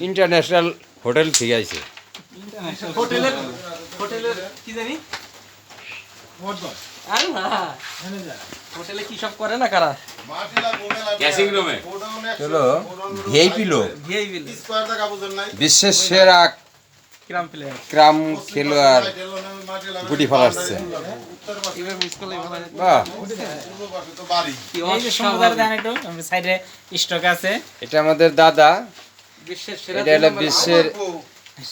International hotel থেকে আইছে। হোটেলের কি জানি আরে না হোটেলে কি সব করে না কারা ক্যাসিং রুমে চলো ভিআইপি লোক, ভিআইপি বিশ্বের সেরা ক্রাম প্লেয়ার ক্রাম খেলোয়াড় গুটি ফলাচ্ছে। এবার মিস করলে ভালো হয়। বাহ, কি এই যে সমুদ্র দেন একটু সাইডে স্টক আছে। এটা আমাদের দাদা, বিশ্বের সেরা এটা হলো বিশ্বের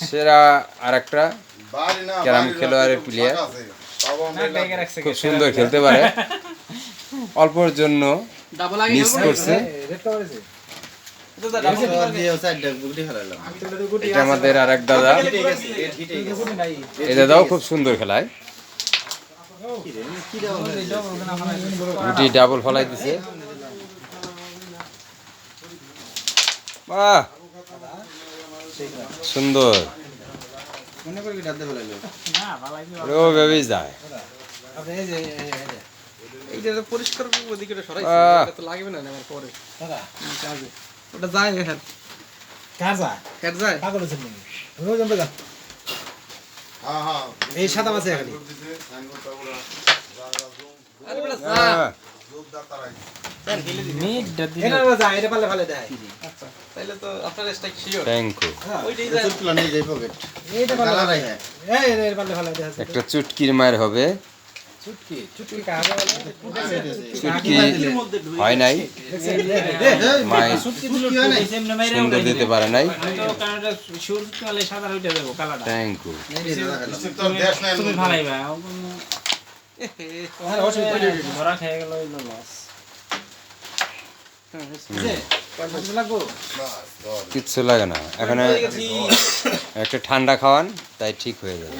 সেরা আরেকটা ক্যারাম খেলোয়াড়ের প্লেয়ার। ব্যাগে রাখছে খুব সুন্দর খেলতে পারে, অল্পর জন্য ডাবল আগে মিস করছে। এটা আমাদের আরেক দাদা, এই দাদাও খুব সুন্দর খেলায়, গুটি ডাবল ফলাই দিছে। বাহ, সুন্দর, না ভালাই ও ভেবে যায়। এইটা তো পরিষ্কার ওদিকে সরাই আহ। এটা তো লাগবে না আমার পরে কাজে ওটা যায় হেড কাজা হেড যায় পাগল হচ্ছে নি রোজ আমরা যা এই সাদা মাছ এখানে আরে বেটা যা আহ, মিট দদি এটা যা এটা পালে পালে দেয় আচ্ছা তাইলে তো আপনার স্ট্রাইক শিওর thank you। ওইটাই যায় এইটা পালে পালে এই এই পালে পালে দেয় একটা চুটকির মায়ের হবে, চুটকি চুটকি কাজা বলে চুটকি হয় নাই, মায়ের চুটকি দিল সেমনে মেরে সুন্দর দিতে পারে নাই। তো কারণটা সুর চলে সাদা হইতে দেব কালাটা থ্যাংক ইউ। তুমি ভালাইবা আর অসুবিধা নেই ধরা খেয়ে গেল এই লস লাগবো কিচ্ছু লাগে না, এখানে একটা ঠান্ডা খাওয়ান, তাই ঠিক হয়ে যাবে।